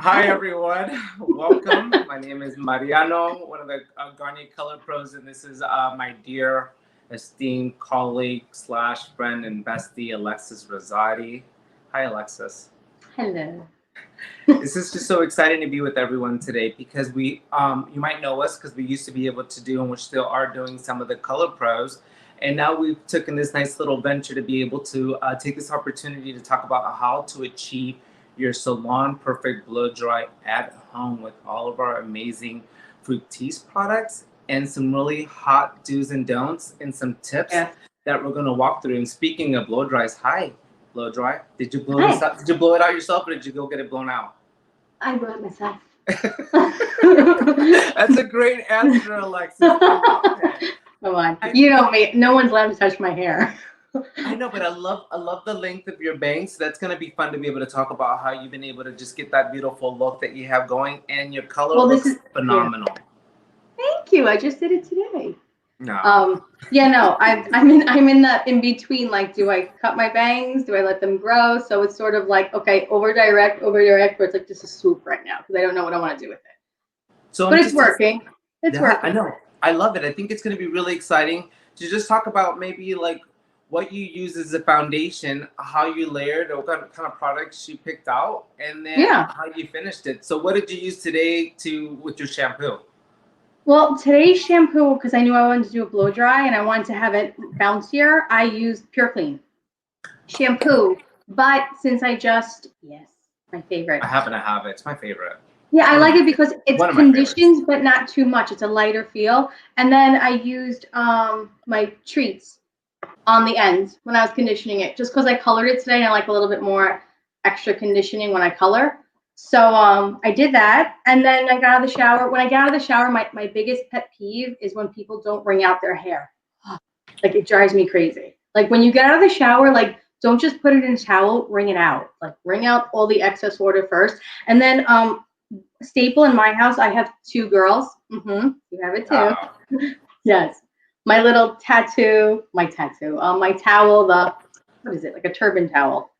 Hi everyone, welcome. My name is Mariano, one of the Garnier color pros, and this is my dear, esteemed colleague slash friend and bestie, Alexis Rosati. Hi Alexis. Hello. This is just so exciting to be with everyone today because you might know us because we used to be able to do, and we still are doing, some of the color pros. And now we've taken this nice little venture to be able to take this opportunity to talk about how to achieve your salon perfect blow dry at home with all of our amazing Fructis products and some really hot do's and don'ts and some tips that we're going to walk through. And speaking of blow dries, hi, blow dry. Did you blow this up? Did you blow it out yourself or did you go get it blown out? I blew it myself. That's a great answer, Alexis. I love it. Come on. You know me. No one's allowed to touch my hair. I know, but I love the length of your bangs. That's gonna be fun to be able to talk about how you've been able to just get that beautiful look that you have going, and your color looks phenomenal. Yeah. Thank you. I just did it today. No. Yeah, no. I'm in the in between. Like, do I cut my bangs? Do I let them grow? So it's sort of like, okay, over direct, where it's like just a swoop right now because I don't know what I want to do with it. So, but it's working. It's working. I know. I love it. I think it's going to be really exciting to just talk about maybe like what you use as a foundation, how you layered, or what kind of products you picked out, and then how you finished it. So what did you use today with your shampoo? Well, today's shampoo, because I knew I wanted to do a blow dry and I wanted to have it bouncier, I used Pure Clean shampoo. But since my favorite. I happen to have it. It's my favorite. Yeah, I like it because it's conditions, but not too much. It's a lighter feel. And then I used my treats on the ends when I was conditioning it, just because I colored it today and I like a little bit more extra conditioning when I color. So I did that, and then I got out of the shower. When I get out of the shower, my biggest pet peeve is when people don't wring out their hair. Like, it drives me crazy. Like, when you get out of the shower, like, don't just put it in a towel, wring it out. Like, wring out all the excess water first. And then staple in my house, I have two girls. You have it too. Yes. My little tattoo, my towel, what is it, like a turban towel.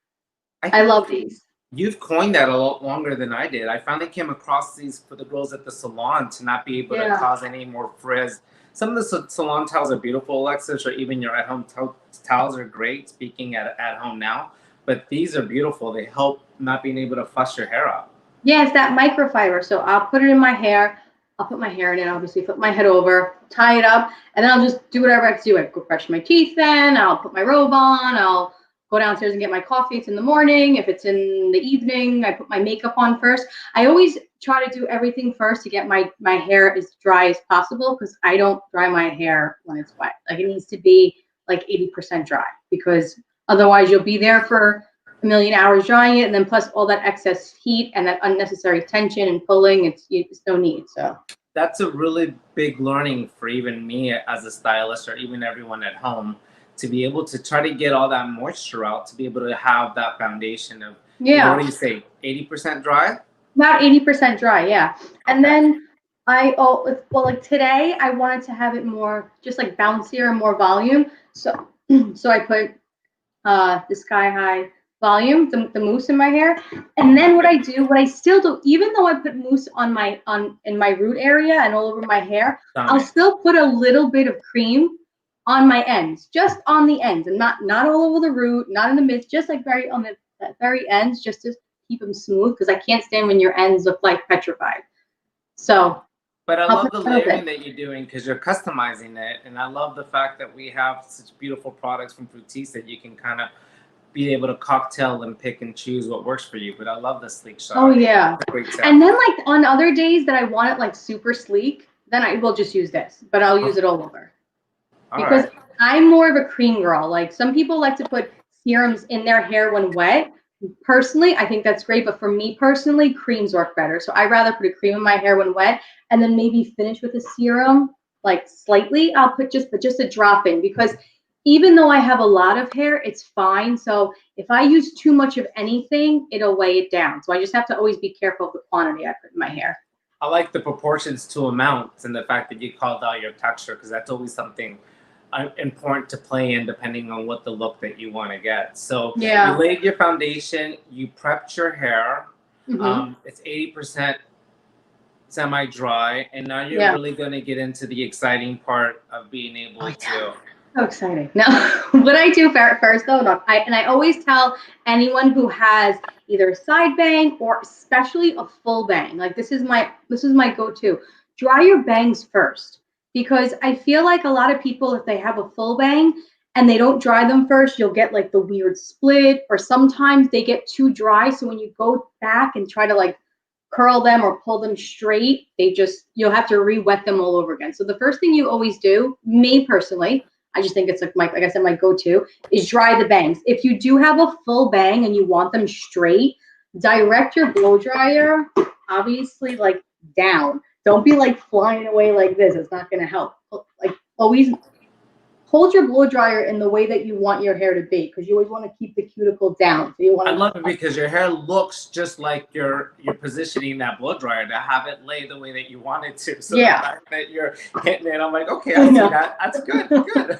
I love these. You've coined that a lot longer than I did. I finally came across these for the girls at the salon to not be able to cause any more frizz. Some of the salon towels are beautiful, Alexis, or even your at-home towels are great, speaking at home now. But these are beautiful. They help not being able to fuss your hair up. Yeah, it's that microfiber. So I'll put it in my hair. I'll put my hair in it, obviously, flip my head over, tie it up, and then I'll just do whatever I have to do. I go brush my teeth in, I'll put my robe on, I'll go downstairs and get my coffee. It's in the morning. If it's in the evening, I put my makeup on first. I always try to do everything first to get my hair as dry as possible because I don't dry my hair when it's wet. Like, it needs to be like 80% dry because otherwise you'll be there for a million hours drying it, and then plus all that excess heat and that unnecessary tension and pulling, it's no need. So that's a really big learning for even me as a stylist, or even everyone at home, to be able to try to get all that moisture out, to be able to have that foundation of, what do you say, 80% dry? About 80% dry, yeah. And then like today I wanted to have it more just like bouncier and more volume. So I put the Sky High volume, the mousse in my hair. And then what I still do, even though I put mousse in my root area and all over my hair, I'll still put a little bit of cream on my ends, just on the ends, and not all over the root, not in the midst, just like very on the very ends, just to keep them smooth, because I can't stand when your ends look like petrified. So, but I love the layering that you're doing because you're customizing it, and I love the fact that we have such beautiful products from Fructis that you can kind of be able to cocktail and pick and choose what works for you. But I love the sleek shot. Oh yeah, and then like on other days that I want it like super sleek, then I will just use this, but I'll use it all over. Because I'm more of a cream girl. Like, some people like to put serums in their hair when wet. Personally, I think that's great. But for me personally, creams work better. So I rather put a cream in my hair when wet and then maybe finish with a serum, like slightly. I'll put just a drop in, because even though I have a lot of hair, it's fine. So if I use too much of anything, it'll weigh it down. So I just have to always be careful of the quantity I put in my hair. I like the proportions to amounts and the fact that you called out your texture, because that's always something important to play in depending on what the look that you want to get. So you laid your foundation, you prepped your hair. It's 80% semi-dry, and now you're really going to get into the exciting part of being able to. So exciting. Now, what I do first though, I always tell anyone who has either a side bang or especially a full bang, like this is my go-to. Dry your bangs first, because I feel like a lot of people, if they have a full bang and they don't dry them first, you'll get like the weird split, or sometimes they get too dry. So when you go back and try to like curl them or pull them straight, you'll have to re-wet them all over again. So the first thing you always do, me personally, I just think it's like I said, my go-to is dry the bangs. If you do have a full bang and you want them straight, direct your blow dryer, obviously, like down. Don't be like flying away like this. It's not going to help. Like always hold your blow dryer in the way that you want your hair to be, because you always want to keep the cuticle down. So you want. I love it because your hair looks just like you're positioning that blow dryer to have it lay the way that you want it to. So the fact that you're hitting it, I'm like, okay, I see that. That's good, good.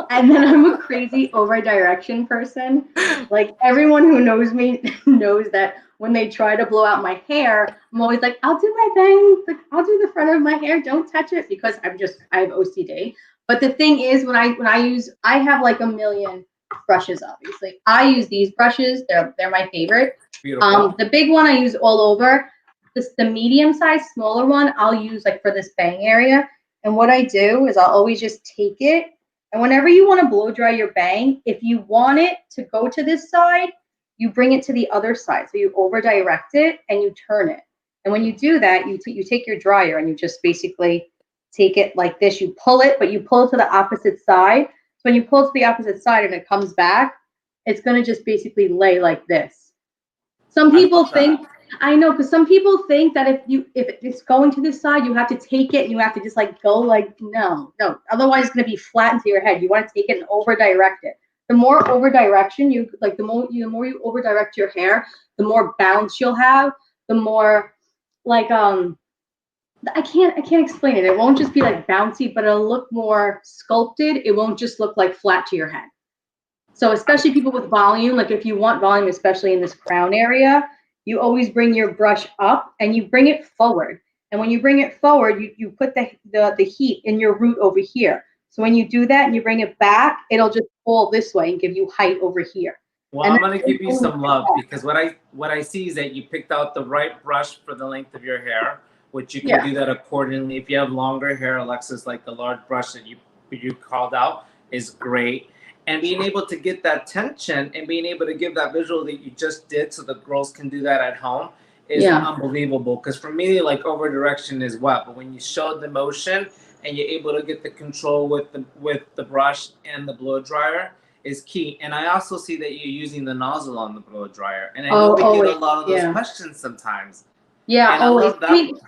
And then I'm a crazy over direction person. Like everyone who knows me knows that when they try to blow out my hair, I'm always like, I'll do my bangs, like I'll do the front of my hair, don't touch it, because I have OCD. But the thing is, when I have like a million brushes, obviously. I use these brushes. They're my favorite. Beautiful. The big one I use all over. The medium size, smaller one, I'll use like for this bang area. And what I do is I'll always just take it. And whenever you want to blow dry your bang, if you want it to go to this side, you bring it to the other side. So you over direct it and you turn it. And when you do that, you take your dryer and you just basically take it like this. You pull it, but you pull it to the opposite side. So when you pull it to the opposite side and it comes back, it's going to just basically lay like this. Some people think, I know, because some people think that if it's going to this side, you have to take it and you have to just like go like, no. Otherwise it's going to be flat into your head. You want to take it and over direct it. The more over direction you like, the more you over direct your hair, the more bounce you'll have, the more like, I can't explain it. It won't just be like bouncy, but it'll look more sculpted. It won't just look like flat to your head. So especially people with volume, like if you want volume, especially in this crown area, you always bring your brush up and you bring it forward. And when you bring it forward, you put the heat in your root over here. So when you do that and you bring it back, it'll just fall this way and give you height over here. Well, I'm gonna give you some love, because what I see is that you picked out the right brush for the length of your hair, which you can do that accordingly. If you have longer hair, Alexis, like the large brush that you called out is great. And being able to get that tension and being able to give that visual that you just did so the girls can do that at home is unbelievable. Because for me, like over direction is what? But when you show the motion and you're able to get the control with the brush and the blow dryer is key. And I also see that you're using the nozzle on the blow dryer. And I know we get a lot of those questions sometimes. Yeah, always. I mean,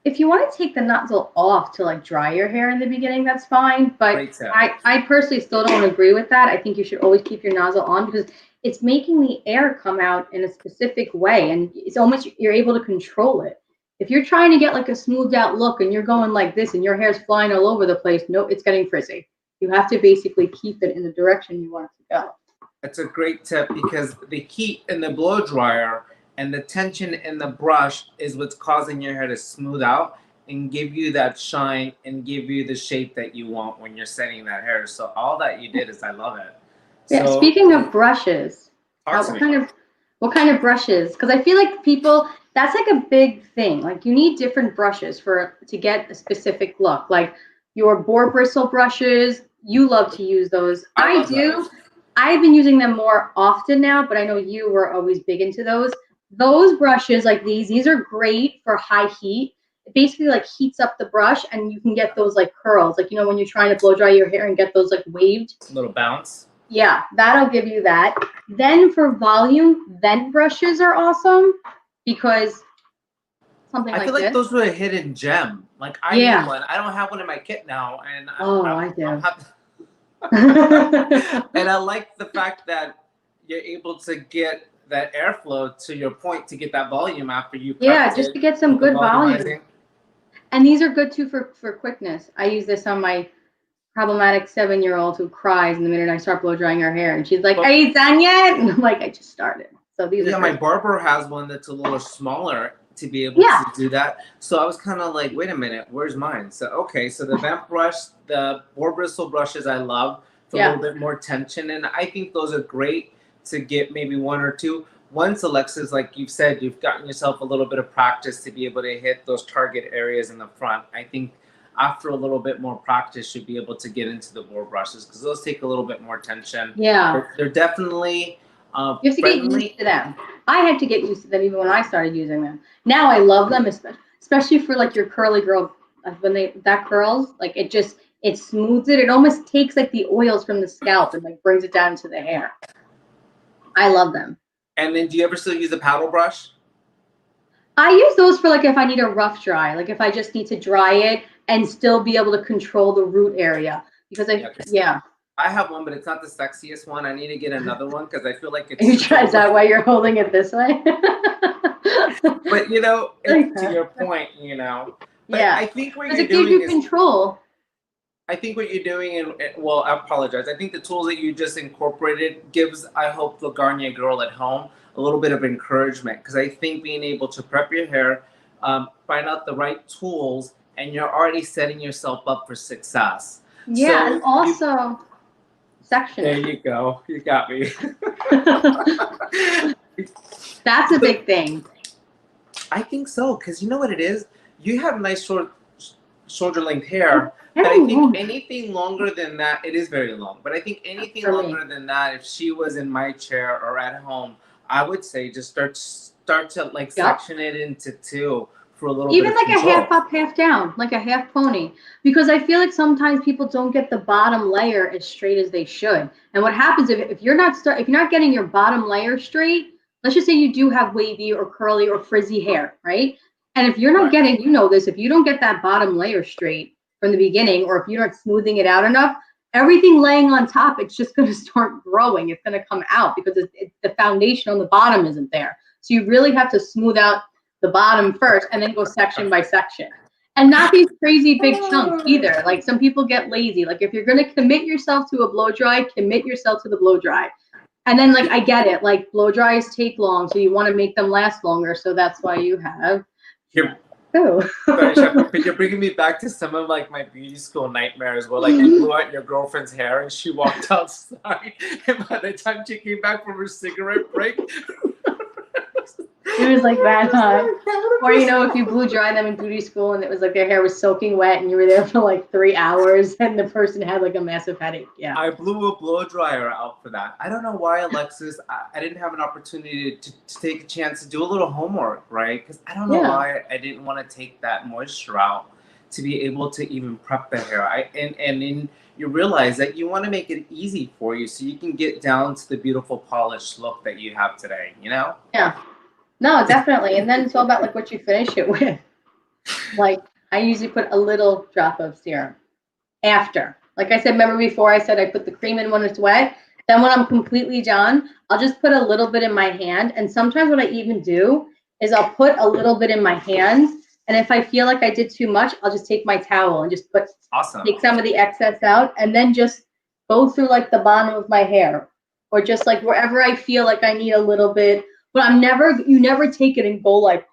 if you want to take the nozzle off to like dry your hair in the beginning, that's fine. But I personally still don't agree with that. I think you should always keep your nozzle on, because it's making the air come out in a specific way, and it's almost, you're able to control it. If you're trying to get like a smoothed out look and you're going like this and your hair's flying all over the place, no, it's getting frizzy. You have to basically keep it in the direction you want it to go. That's a great tip, because the heat in the blow dryer and the tension in the brush is what's causing your hair to smooth out and give you that shine and give you the shape that you want when you're setting that hair. So all that you did is, I love it. Yeah. So, speaking of brushes, what kind of brushes? Because I feel like people, that's like a big thing. Like you need different brushes to get a specific look. Like your boar bristle brushes, you love to use those. I do. Those. I've been using them more often now, but I know you were always big into those. Those brushes like these are great for high heat. It basically like heats up the brush and you can get those like curls. Like, you know, when you're trying to blow dry your hair and get those like waved. A little bounce. Yeah, that'll give you that. Then for volume, vent brushes are awesome, because something like this. I feel like those were a hidden gem. Like I need one. I don't have one in my kit now. And I do. And I like the fact that you're able to get that airflow, to your point, to get that volume after you just to get some good volume. And these are good too for quickness. I use this on my problematic 7-year-old who cries in the minute I start blow drying her hair, and she's like, "Are you done yet?" And I'm like, "I just started." So these are my great. barber has one that's a little smaller to be able to do that. So I was kind of like, wait a minute, where's mine? So okay, so the vamp brush, the boar bristle brushes I love for a little bit more tension, and I think those are great to get maybe one or two. Once, Alexis, like you've said, you've gotten yourself a little bit of practice to be able to hit those target areas in the front. I think after a little bit more practice, you'll be able to get into the boar brushes because those take a little bit more tension. Yeah. They're definitely you have to friendly. get used to them. I had to get used to them even when I started using them. Now I love them, especially for like your curly girl. When that curls, like it smooths it. It almost takes like the oils from the scalp and like brings it down to the hair. I love them. And then do you ever still use a paddle brush? I use those for like if I need a rough dry, like if I just need to dry it and still be able to control the root area. Because I have one, but it's not the sexiest one. I need to get another one because I feel like it's. You try that while you're holding it this way. But you know, to your point, you know. But I think what you're doing gives you control. I think what you're doing, and well, I apologize. I think the tools that you just incorporated gives, I hope, the Garnier girl at home a little bit of encouragement because I think being able to prep your hair, find out the right tools, and you're already setting yourself up for success. Yeah, so and also section. There you go. You got me. That's a big thing. I think so because you know what it is. You have nice shoulder length hair. But I think anything longer than that, it is very long. But I think anything longer than that, if she was in my chair or at home, I would say just start to like section it into two for a little bit. Even like a half up, half down, like a half pony. Because I feel like sometimes people don't get the bottom layer as straight as they should. And what happens if you're not getting your bottom layer straight, let's just say you do have wavy or curly or frizzy hair, right? And if you're not getting, you know this, if you don't get that bottom layer straight from the beginning, or if you're not smoothing it out enough, everything laying on top, it's just going to start growing. It's going to come out because the foundation on the bottom isn't there. So you really have to smooth out the bottom first and then go section by section. And not these crazy big chunks either. Like some people get lazy. Like if you're going to commit yourself to a blow dry, commit yourself to the blow dry. And then like I get it, like blow dries take long, so you want to make them last longer. So that's why you have Sorry, Shampoo, but you're bringing me back to some of like my beauty school nightmares where like you blew out your girlfriend's hair and she walked outside, and by the time she came back from her cigarette break, it was like that hot. Or you know, if you blew dry them in beauty school and it was like their hair was soaking wet and you were there for like 3 hours and the person had like a massive headache. Yeah. I blew a blow dryer out for that. I don't know why, Alexis. I didn't have an opportunity to take a chance to do a little homework, right? Because I don't know why I didn't want to take that moisture out to be able to even prep the hair. And then you realize that you want to make it easy for you so you can get down to the beautiful polished look that you have today, you know? Yeah. No, definitely. And then it's all about like what you finish it with. Like I usually put a little drop of serum after. Like I said, remember before I said I put the cream in when it's wet. Then when I'm completely done, I'll just put a little bit in my hand. And sometimes what I even do is I'll put a little bit in my hands. And if I feel like I did too much, I'll just take my towel and just take some of the excess out and then just go through like the bottom of my hair or just like wherever I feel like I need a little bit. But you never take it and go like,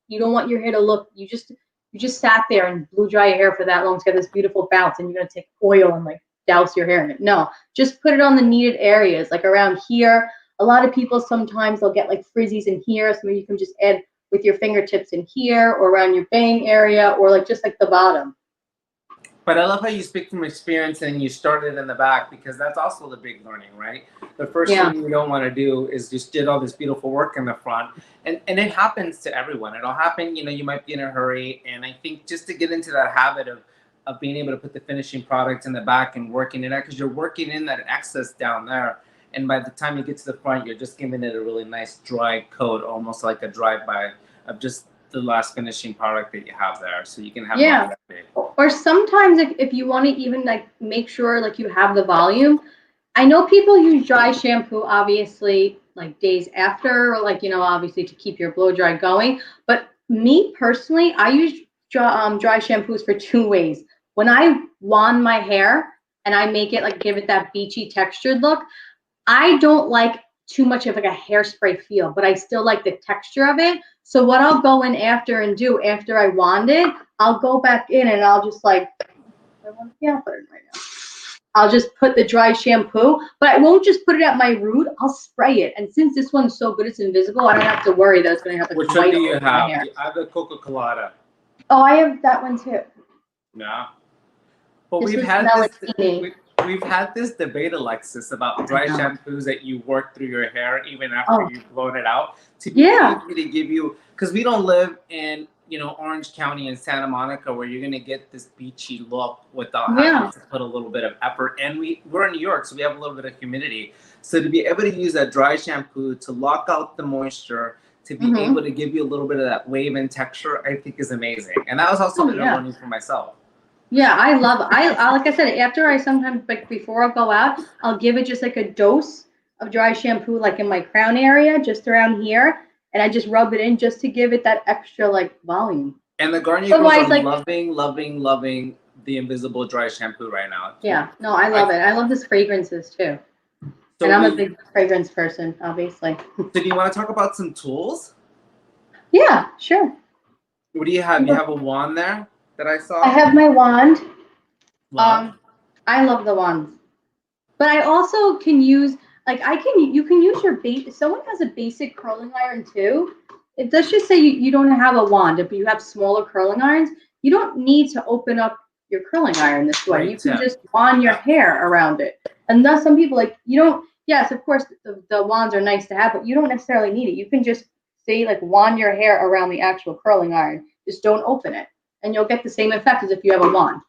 you don't want your hair to look, you just sat there and blew dry your hair for that long to get this beautiful bounce and you're going to take oil and like douse your hair in it. No, just put it on the needed areas, like around here. A lot of people, sometimes they'll get like frizzies in here. So you can just add with your fingertips in here or around your bang area or like just like the bottom. But I love how you speak from experience and you started in the back because that's also the big learning, right? The first thing you don't want to do is just did all this beautiful work in the front. And it happens to everyone. It'll happen, you know, you might be in a hurry. And I think just to get into that habit of being able to put the finishing product in the back and working it out, because you're working in that excess down there. And by the time you get to the front, you're just giving it a really nice dry coat, almost like a drive-by of just the last finishing product that you have there, so you can have that big. Or sometimes if you want to even like make sure like you have the volume. I know people use dry shampoo obviously like days after, or like, you know, obviously to keep your blow dry going. But me personally, I use dry shampoos for 2 ways. When I wand my hair and I make it like give it that beachy textured look, I don't like too much of like a hairspray feel, but I still like the texture of it. So what I'll go in after and do after I wand it, I'll go back in and I'll just like, I want to put it right now. I'll just put the dry shampoo, but I won't just put it at my root. I'll spray it. And since this one's so good, it's invisible, I don't have to worry that it's going to have to Which one do you have? I have the Coca Colada. Oh, I have that one too. Yeah. But we've had this debate, Alexis, about dry shampoos that you work through your hair even after you've blown it out. To be able to give you, because we don't live in, you know, Orange County and Santa Monica where you're gonna get this beachy look without having to put a little bit of effort. And we're in New York, so we have a little bit of humidity. So to be able to use that dry shampoo to lock out the moisture, to be able to give you a little bit of that wave and texture, I think is amazing. And that was also learning for myself. Yeah, I love it. I like I said, after I sometimes, like before I go out, I'll give it just like a dose of dry shampoo, like in my crown area, just around here. And I just rub it in just to give it that extra like volume. And the Garnier girls are loving the invisible dry shampoo right now. Yeah, no, I love it. I love the fragrances too. So and I'm a big fragrance person, obviously. So do you want to talk about some tools? Yeah, sure. What do you have? You have a wand there that I saw? I have my wand. I love the wands. But I also can use, like you can use your base. If someone has a basic curling iron too, let's just say you don't have a wand, but you have smaller curling irons, you don't need to open up your curling iron this way. You can just wand your hair around it. And thus some people you don't, yes, of course the wands are nice to have, but you don't necessarily need it. You can just say wand your hair around the actual curling iron. Just don't open it. And you'll get the same effect as if you have a wand.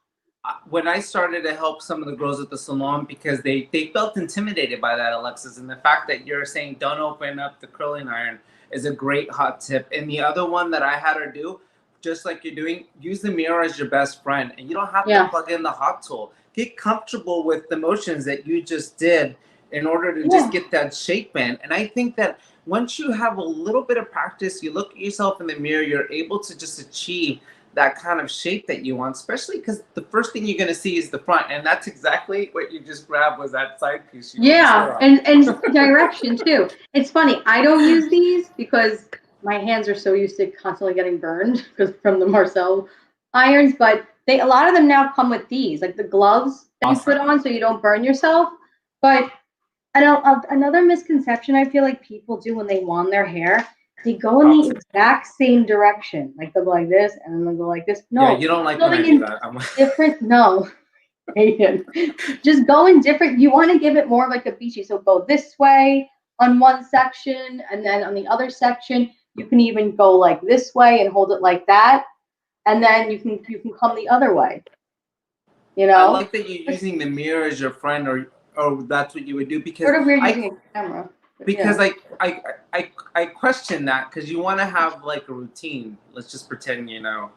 When I started to help some of the girls at the salon, because they felt intimidated by that, Alexis, and the fact that you're saying don't open up the curling iron is a great hot tip. And the other one that I had her do, just like you're doing, use the mirror as your best friend. And you don't have to plug in the hot tool. Get comfortable with the motions that you just did in order to just get that shape in. And I think that once you have a little bit of practice, you look at yourself in the mirror, you're able to just achieve that kind of shape that you want, especially because the first thing you're going to see is the front. And that's exactly what you just grabbed, was that side piece. And direction too. It's funny. I don't use these because my hands are so used to constantly getting burned from the Marcel irons, but a lot of them now come with these, like the gloves that you put on so you don't burn yourself. But another misconception I feel like people do when they wand their hair, they go in the exact same direction. Like they'll go like this and then they'll go like this. No, yeah, you don't like when I do that. Different. No, just go in different. You want to give it more like a beachy. So go this way on one section, and then on the other section, you can even go like this way and hold it like that, and then you can come the other way. You know. I like that you're using the mirror as your friend, or that's what you would do, because sort of weird using a camera. Because I question that, because you want to have like a routine. Let's just pretend, you know,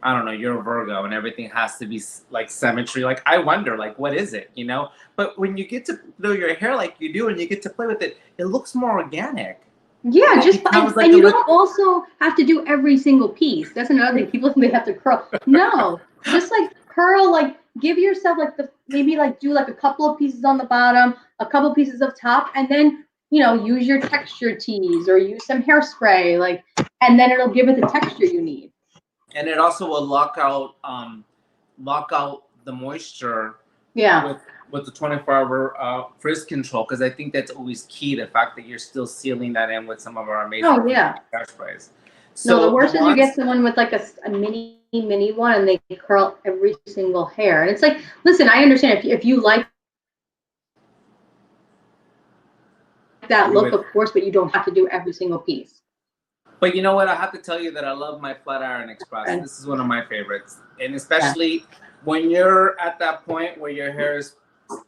I don't know, you're a Virgo and everything has to be like symmetry. Like I wonder, like, what is it, you know? But when you get to do your hair like you do and you get to play with it, it looks more organic. Yeah, and you don't also have to do every single piece. That's another thing. People think they have to curl. No, just like curl, like give yourself maybe do like a couple of pieces on the bottom, a couple pieces of top, and then, you know, use your texture tease or use some hairspray, and then it'll give it the texture you need. And it also will lock out the moisture. Yeah. With the 24-hour frizz control, because I think that's always key. The fact that you're still sealing that in with some of our amazing hairsprays. So no, the worst is you get someone with like a mini one and they curl every single hair. And it's like, listen, I understand if you like that look, of course, but you don't have to do every single piece. But you know what? I have to tell you that I love my Flat Iron Express. Okay. This is one of my favorites. And especially when you're at that point where your hair is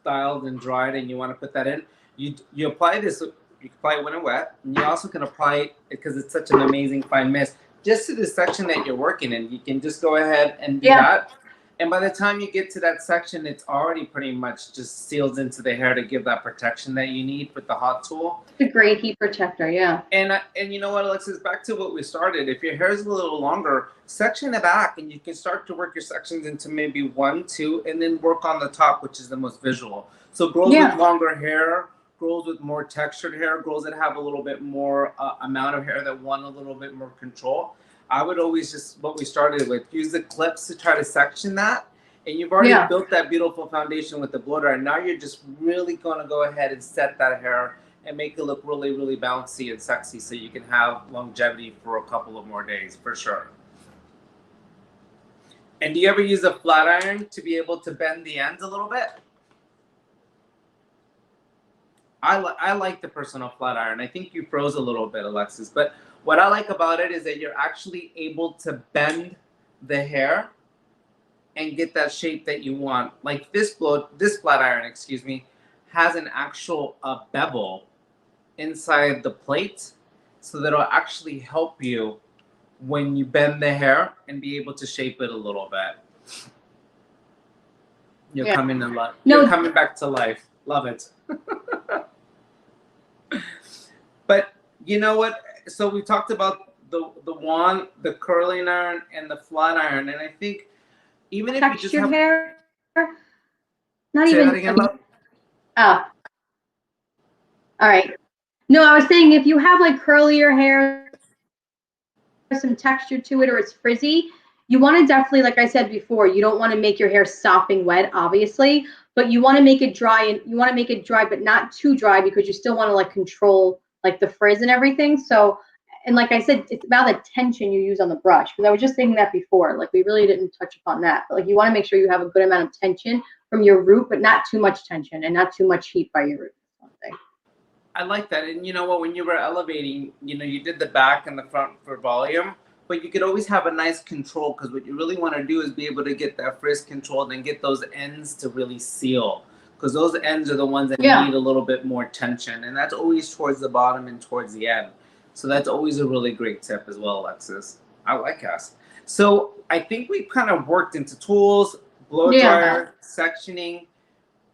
styled and dried and you want to put that in, you apply this. You can apply it when it's wet, and you also can apply it, because it's such an amazing fine mist, just to the section that you're working in. You can just go ahead and do that. And by the time you get to that section, it's already pretty much just sealed into the hair to give that protection that you need with the hot tool. It's a great heat protector, yeah. And you know what, Alexis, back to what we started. If your hair is a little longer, section it back, and you can start to work your sections into maybe 1, 2, and then work on the top, which is the most visual. So girls with longer hair, girls with more textured hair, girls that have a little bit more amount of hair that want a little bit more control, I would always just, what we started with, use the clips to try to section that. And you've already built that beautiful foundation with the blow dryer. Now you're just really going to go ahead and set that hair and make it look really, really bouncy and sexy so you can have longevity for a couple of more days, for sure. And do you ever use a flat iron to be able to bend the ends a little bit? I like the personal flat iron. I think you froze a little bit, Alexis. But what I like about it is that you're actually able to bend the hair and get that shape that you want. Like this flat iron, excuse me, has an actual bevel inside the plate, so that'll actually help you when you bend the hair and be able to shape it a little bit. You're coming to life. You're coming back to life. Love it. But you know what? So we talked about the wand, the curling iron, and the flat iron, and I think even if you just have hair, not even. Oh, all right. No, I was saying if you have like curlier hair, some texture to it, or it's frizzy, you want to definitely, like I said before, you don't want to make your hair sopping wet, obviously, but you want to make it dry, and you want to make it dry, but not too dry, because you still want to like control like the frizz and everything. So, and like I said, it's about the tension you use on the brush, because I was just saying that before, like we really didn't touch upon that, but like you want to make sure you have a good amount of tension from your root, but not too much tension and not too much heat by your root. I like that. And you know what, when you were elevating, you know, you did the back and the front for volume, but you could always have a nice control, because what you really want to do is be able to get that frizz controlled and get those ends to really seal, because those ends are the ones that need a little bit more tension, and that's always towards the bottom and towards the end. So that's always a really great tip as well, Alexis. I like us. So I think we've kind of worked into tools, blow dryer, sectioning,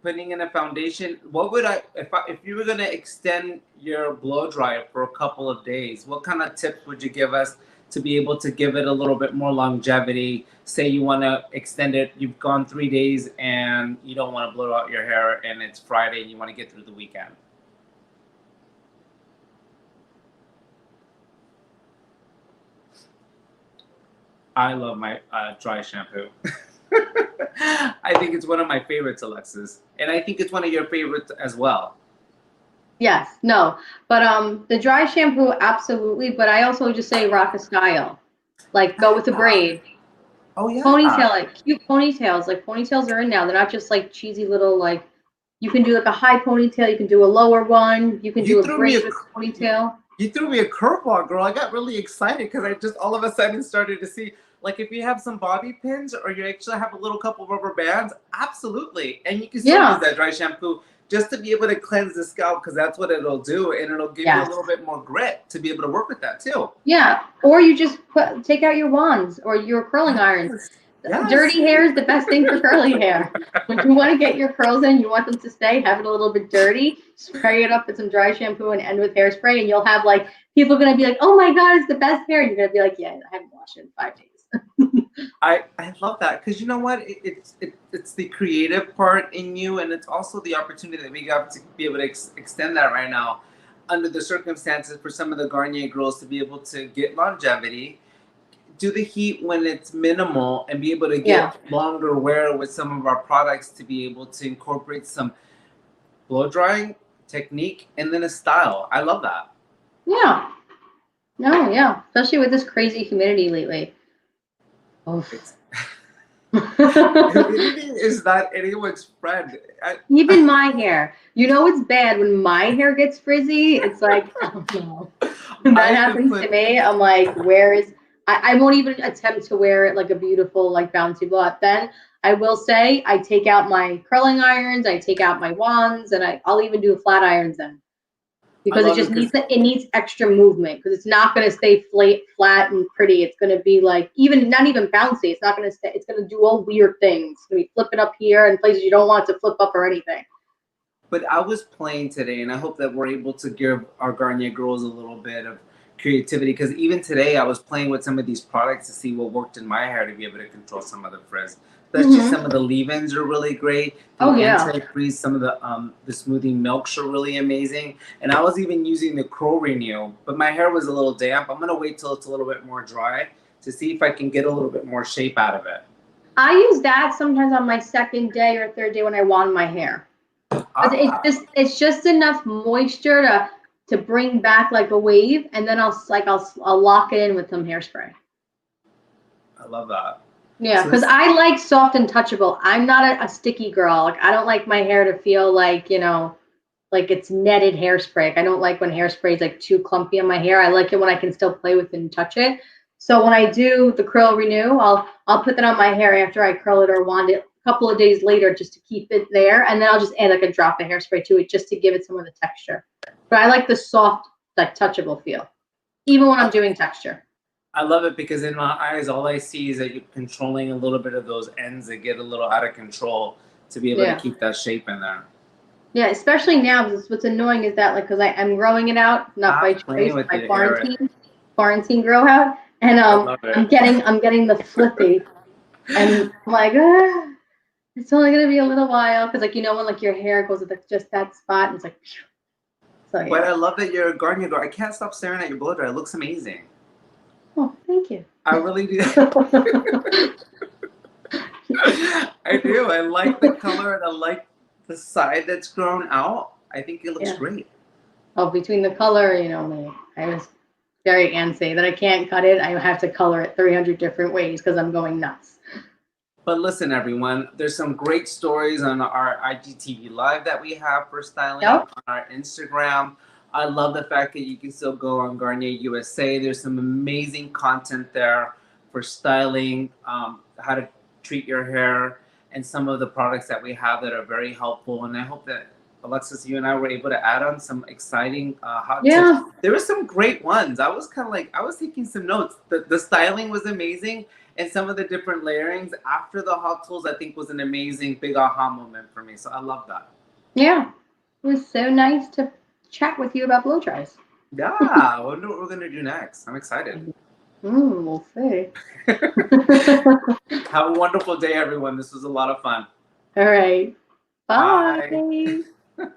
putting in a foundation. What would if you were going to extend your blow dryer for a couple of days, what kind of tips would you give us to be able to give it a little bit more longevity? Say you want to extend it, you've gone 3 days and you don't want to blow out your hair, and it's Friday and you want to get through the weekend. I love my dry shampoo. I think it's one of my favorites, Alexis. And I think it's one of your favorites as well. Yes, no, but the dry shampoo, absolutely. But I also just say rock a style, like go with a braid. Oh yeah. Ponytail, like cute ponytails. Like ponytails are in now. They're not just like cheesy little, like, you can do like a high ponytail, you can do a lower one, you can do a braid with a ponytail. You threw me a curveball, girl. I got really excited because I just all of a sudden started to see, like, if you have some bobby pins or you actually have a little couple rubber bands, absolutely. And you can still use that dry shampoo just to be able to cleanse the scalp, because that's what it'll do, and it'll give you a little bit more grit to be able to work with that too. Yeah, or you just take out your wands or your curling irons. Dirty hair is the best thing for curly hair. When you want to get your curls in, you want them to stay, have it a little bit dirty, spray it up with some dry shampoo and end with hairspray, and you'll have like people are gonna be like, "Oh my God, it's the best hair." And you're gonna be like, "Yeah, I haven't washed it in 5 days." I love that, because you know what, it's the creative part in you, and it's also the opportunity that we got to be able to extend that right now under the circumstances for some of the Garnier girls to be able to get longevity, do the heat when it's minimal, and be able to get longer wear with some of our products, to be able to incorporate some blow drying technique and then a style. I love that. Yeah. No, yeah, especially with this crazy humidity lately. Oh. Humidity is not anyone's friend. Even my hair. You know it's bad when my hair gets frizzy. It's like, oh no. When that happens to me, I'm like, where is... I won't even attempt to wear it like a beautiful, like, bouncy blowout. Then I will say I take out my curling irons, I take out my wands, and I'll even do flat irons then. Because it just needs extra movement, because it's not going to stay flat and pretty. It's going to be like, not even bouncy. It's not going to stay. It's going to do all weird things. It's going to be flipping up here in places you don't want it to flip up or anything. But I was playing today, and I hope that we're able to give our Garnier girls a little bit of creativity, because even today I was playing with some of these products to see what worked in my hair to be able to control some of the frizz. Especially some of the leave-ins are really great. The anti-freeze, some of the smoothing milks are really amazing. And I was even using the Curl Renew, but my hair was a little damp. I'm gonna wait till it's a little bit more dry to see if I can get a little bit more shape out of it. I use that sometimes on my second day or third day when I wand my hair. It's just enough moisture to bring back like a wave, and then I'll lock it in with some hairspray. I love that. Yeah, because I like soft and touchable. I'm not a sticky girl. Like, I don't like my hair to feel like, you know, like it's netted hairspray. Like, I don't like when hairspray is like too clumpy on my hair. I like it when I can still play with it and touch it. So when I do the Curl Renew, I'll put that on my hair after I curl it or wand it a couple of days later just to keep it there, and then I'll just add like a drop of hairspray to it just to give it some of the texture. But I like the soft, like touchable feel, even when I'm doing texture. I love it because in my eyes, all I see is that you're controlling a little bit of those ends that get a little out of control to be able to keep that shape in there. Yeah, especially now, because what's annoying is that, like, because I'm growing it out, not by choice, by quarantine grow out, and I'm getting the flippy, and I'm like, it's only gonna be a little while, because like, you know, when like your hair goes at just that spot, and it's like, so yeah. But I love that you're a Garnier girl. I can't stop staring at your blow dry. It looks amazing. Oh, thank you. I really do. I do. I like the color and I like the side that's grown out. I think it looks great. Oh, between the color, you know, I was very antsy that I can't cut it. I have to color it 300 different ways because I'm going nuts. But listen, everyone, there's some great stories on our IGTV Live that we have for styling on our Instagram. I love the fact that you can still go on Garnier USA. There's some amazing content there for styling, how to treat your hair, and some of the products that we have that are very helpful. And I hope that, Alexis, you and I were able to add on some exciting hot tips. There were some great ones. I was kind of like, I was taking some notes. The styling was amazing, and some of the different layerings after the hot tools, I think, was an amazing big aha moment for me. So I love that. Yeah, it was so nice to chat with you about blow dries. Yeah, I wonder what we're going to do next. I'm excited. We'll see. Have a wonderful day, everyone. This was a lot of fun. All right. Bye. Bye.